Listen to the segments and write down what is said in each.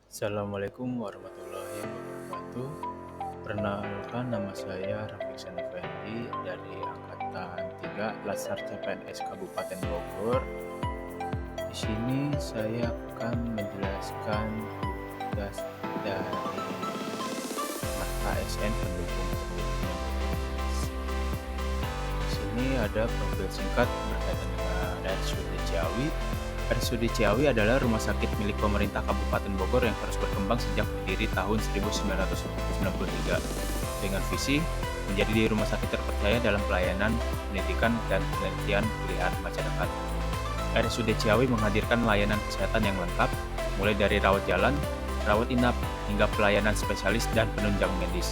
Assalamualaikum warahmatullahi wabarakatuh. Perkenalkan, nama saya Rafiq Effendi dari Angkatan 3 Laskar CPNS Kabupaten Bogor. Di sini saya akan menjelaskan tugas dari mata ASN pendukung kependudukan. Di sini ada profil singkat berkaitan dengan RSUD Ciawi. RSUD Ciawi adalah rumah sakit milik pemerintah Kabupaten Bogor yang terus berkembang sejak berdiri tahun 1993 dengan visi menjadi rumah sakit terpercaya dalam pelayanan, pendidikan, dan penelitian pilihan masyarakat. RSUD Ciawi menghadirkan layanan kesehatan yang lengkap, mulai dari rawat jalan, rawat inap, hingga pelayanan spesialis dan penunjang medis.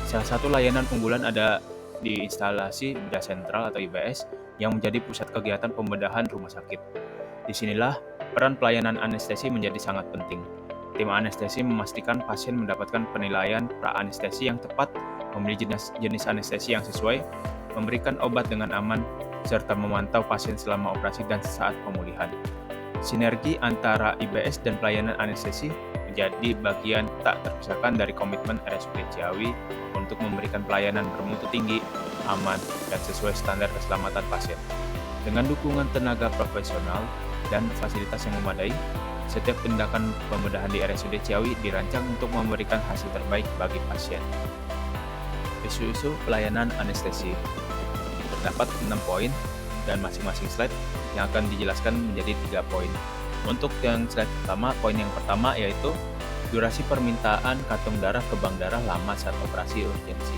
Salah satu layanan unggulan ada di instalasi bedah sentral atau IBS yang menjadi pusat kegiatan pembedahan rumah sakit. Disinilah peran pelayanan anestesi menjadi sangat penting. Tim anestesi memastikan pasien mendapatkan penilaian pra-anestesi yang tepat, memilih jenis anestesi yang sesuai, memberikan obat dengan aman, serta memantau pasien selama operasi dan saat pemulihan. Sinergi antara IBS dan pelayanan anestesi menjadi bagian tak terpisahkan dari komitmen RSUD Ciawi untuk memberikan pelayanan bermutu tinggi, aman, dan sesuai standar keselamatan pasien. Dengan dukungan tenaga profesional dan fasilitas yang memadai, setiap tindakan pembedahan di RSUD Ciawi dirancang untuk memberikan hasil terbaik bagi pasien. Isu-isu pelayanan anestesi terdapat 6 poin dan masing-masing slide yang akan dijelaskan menjadi 3 poin. Untuk yang slide pertama, poin yang pertama yaitu durasi permintaan kantong darah ke bank darah lama saat operasi urgensi.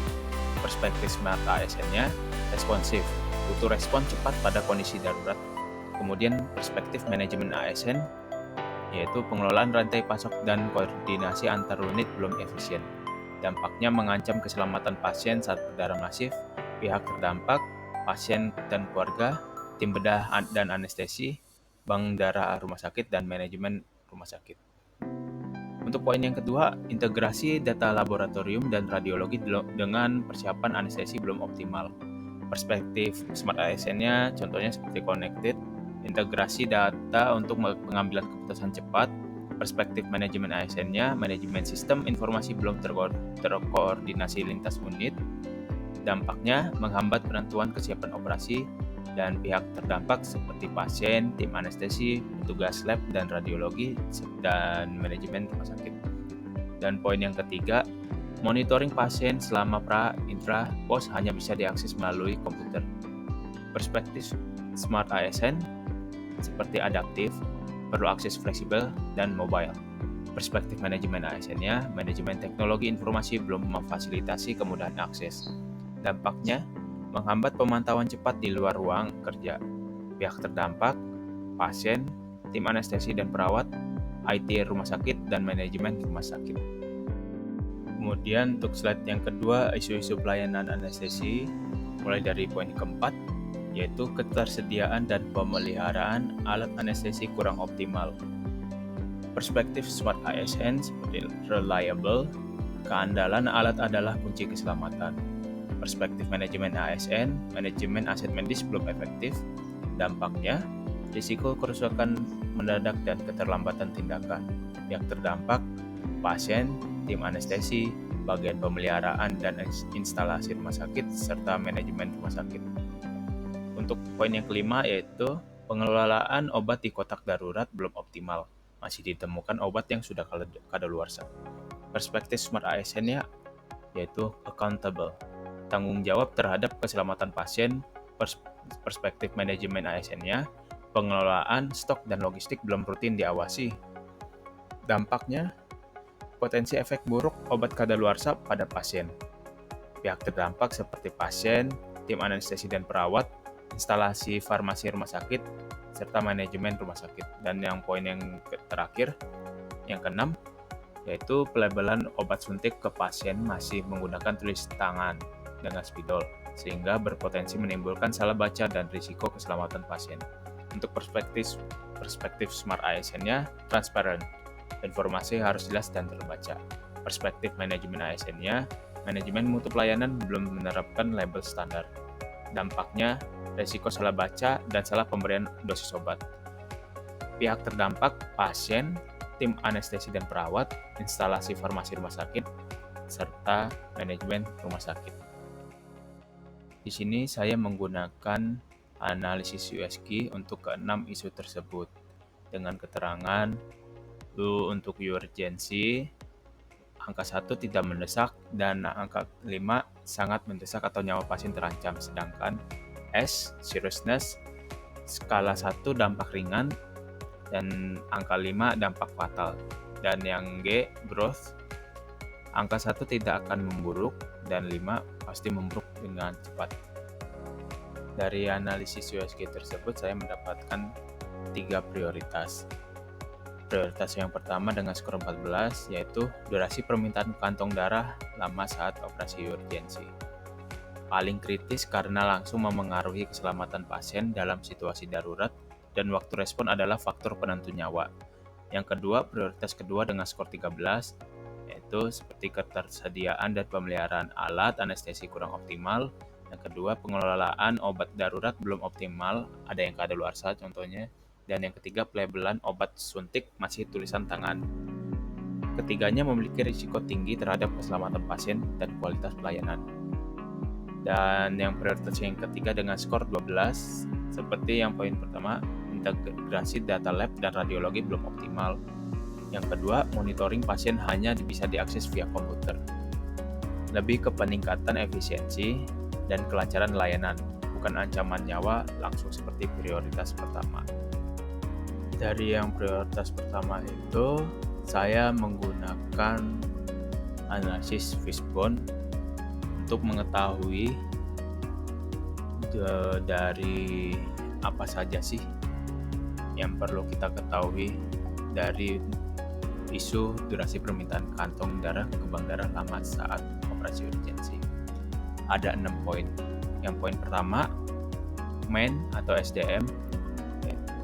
Perspektif Smart ASN-nya responsif, butuh respon cepat pada kondisi darurat. Kemudian perspektif manajemen ASN yaitu pengelolaan rantai pasok dan koordinasi antar unit belum efisien. Dampaknya mengancam keselamatan pasien saat berdarah masif, pihak terdampak, pasien dan keluarga, tim bedah dan anestesi, bank darah rumah sakit, dan manajemen rumah sakit. Untuk poin yang kedua, integrasi data laboratorium dan radiologi dengan persiapan anestesi belum optimal. Perspektif Smart ASN-nya contohnya seperti connected, integrasi data untuk pengambilan keputusan cepat, perspektif manajemen ASN-nya, manajemen sistem informasi belum terkoordinasi lintas unit, dampaknya menghambat penentuan kesiapan operasi, dan pihak terdampak seperti pasien, tim anestesi, petugas lab dan radiologi, dan manajemen rumah sakit. Dan poin yang ketiga, monitoring pasien selama pra, intra, pos hanya bisa diakses melalui komputer. Perspektif Smart ASN seperti adaptif, perlu akses fleksibel, dan mobile. Perspektif manajemen ASN-nya, manajemen teknologi informasi belum memfasilitasi kemudahan akses. Dampaknya, menghambat pemantauan cepat di luar ruang kerja. Pihak terdampak, pasien, tim anestesi dan perawat, IT rumah sakit, dan manajemen rumah sakit. Kemudian untuk slide yang kedua, isu-isu pelayanan anestesi, mulai dari poin keempat, yaitu ketersediaan dan pemeliharaan alat anestesi kurang optimal. Perspektif Smart ASN seperti reliable, keandalan alat adalah kunci keselamatan. Perspektif manajemen ASN, manajemen aset medis belum efektif. Dampaknya, risiko kerusakan mendadak dan keterlambatan tindakan. Yang terdampak, pasien, tim anestesi, bagian pemeliharaan dan instalasi rumah sakit, serta manajemen rumah sakit. Untuk poin yang kelima yaitu pengelolaan obat di kotak darurat belum optimal. Masih ditemukan obat yang sudah kadaluarsa. Perspektif Smart ASN-nya yaitu accountable, tanggung jawab terhadap keselamatan pasien. Perspektif manajemen ASN-nya, pengelolaan stok dan logistik belum rutin diawasi. Dampaknya, potensi efek buruk obat kadaluarsa pada pasien. Pihak terdampak seperti pasien, tim anestesi dan perawat, instalasi farmasi rumah sakit, serta manajemen rumah sakit. Dan yang poin yang terakhir, yang keenam, yaitu pelabelan obat suntik ke pasien masih menggunakan tulis tangan dengan spidol, sehingga berpotensi menimbulkan salah baca dan risiko keselamatan pasien. Untuk perspektif Smart ASN-nya, transparent, informasi harus jelas dan terbaca. Perspektif manajemen ASN-nya, manajemen mutu pelayanan belum menerapkan label standar. Dampaknya, risiko salah baca dan salah pemberian dosis obat. Pihak terdampak, pasien, tim anestesi dan perawat, instalasi farmasi rumah sakit, serta manajemen rumah sakit. Di sini saya menggunakan analisis USG untuk keenam isu tersebut dengan keterangan untuk urgensi, angka 1 tidak mendesak dan angka 5 sangat mendesak atau nyawa pasien terancam, sedangkan S, seriousness, skala 1 dampak ringan, dan angka 5 dampak fatal. Dan yang G, growth, angka 1 tidak akan memburuk dan 5 pasti memburuk dengan cepat. Dari analisis USG tersebut saya mendapatkan 3 prioritas. Prioritas yang pertama dengan skor 14 yaitu durasi permintaan kantong darah lama saat operasi urgensi. Paling kritis karena langsung memengaruhi keselamatan pasien dalam situasi darurat dan waktu respon adalah faktor penentu nyawa. Yang kedua, prioritas kedua dengan skor 13 yaitu seperti ketersediaan dan pemeliharaan alat anestesi kurang optimal. Yang kedua, pengelolaan obat darurat belum optimal, ada yang kadaluarsa contohnya. Dan yang ketiga, pelabelan obat suntik masih tulisan tangan. Ketiganya memiliki risiko tinggi terhadap keselamatan pasien dan kualitas pelayanan. Dan yang prioritas yang ketiga dengan skor 12, seperti yang poin pertama, integrasi data lab dan radiologi belum optimal. Yang kedua, monitoring pasien hanya bisa diakses via komputer. Lebih ke peningkatan efisiensi dan kelancaran layanan, bukan ancaman nyawa langsung seperti prioritas pertama. Dari yang prioritas pertama itu, saya menggunakan analisis fishbone untuk mengetahui dari apa saja sih yang perlu kita ketahui dari isu durasi permintaan kantong darah ke bank darah lama saat operasi urgensi. Ada 6 poin. Yang poin pertama, MAN atau SDM,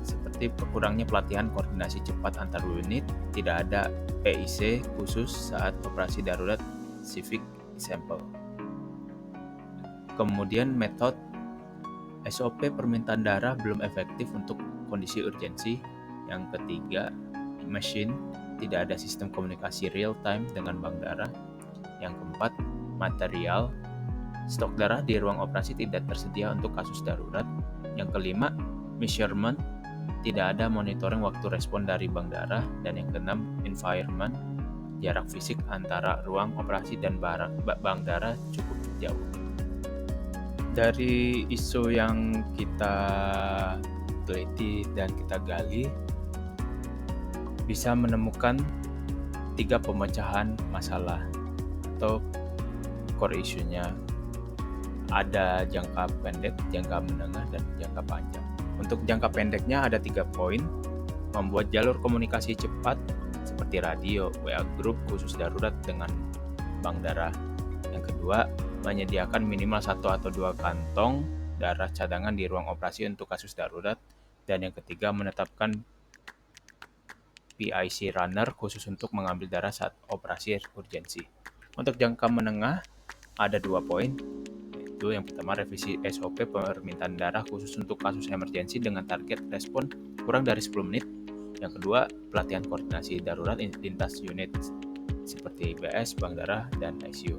seperti kurangnya pelatihan koordinasi cepat antar unit, tidak ada PIC khusus saat operasi darurat civic example. Kemudian metode SOP permintaan darah belum efektif untuk kondisi urgensi. Yang ketiga, machine, tidak ada sistem komunikasi real time dengan bank darah. Yang keempat, material, stok darah di ruang operasi tidak tersedia untuk kasus darurat. Yang kelima, measurement, tidak ada monitoring waktu respon dari bank darah. Dan yang keenam, environment, jarak fisik antara ruang operasi dan bank darah cukup jauh. Dari isu yang kita teliti dan kita gali, bisa menemukan 3 pemecahan masalah atau core isunya. Ada jangka pendek, jangka menengah, dan jangka panjang. Untuk jangka pendeknya ada 3 poin, membuat jalur komunikasi cepat seperti radio, WA group khusus darurat dengan bank darah. Yang kedua, menyediakan minimal 1 atau 2 kantong darah cadangan di ruang operasi untuk kasus darurat. Dan yang ketiga, menetapkan PIC runner khusus untuk mengambil darah saat operasi urgensi. Untuk jangka menengah ada 2 poin. Itu yang pertama, revisi SOP permintaan darah khusus untuk kasus emergensi dengan target respon kurang dari 10 menit. Yang kedua, pelatihan koordinasi darurat lintas unit seperti IBS, bank darah, dan ICU.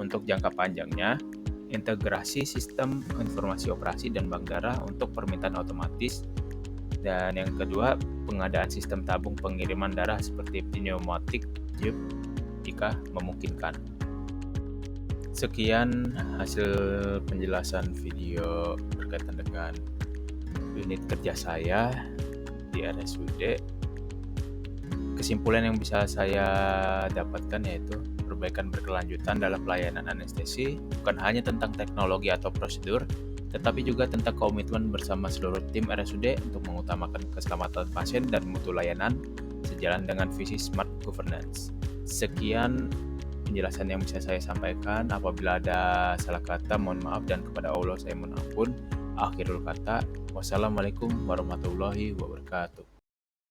Untuk jangka panjangnya, integrasi sistem informasi operasi dan bank darah untuk permintaan otomatis. Dan yang kedua, pengadaan sistem tabung pengiriman darah seperti pneumatik tube jika memungkinkan. Sekian hasil penjelasan video berkaitan dengan unit kerja saya di RSUD. Kesimpulan yang bisa saya dapatkan yaitu perbaikan berkelanjutan dalam pelayanan anestesi bukan hanya tentang teknologi atau prosedur, tetapi juga tentang komitmen bersama seluruh tim RSUD untuk mengutamakan keselamatan pasien dan mutu layanan sejalan dengan visi Smart Governance. Sekian penjelasan yang bisa saya sampaikan. Apabila ada salah kata, mohon maaf, dan kepada Allah saya mohon ampun. Akhirul kata, wassalamualaikum warahmatullahi wabarakatuh.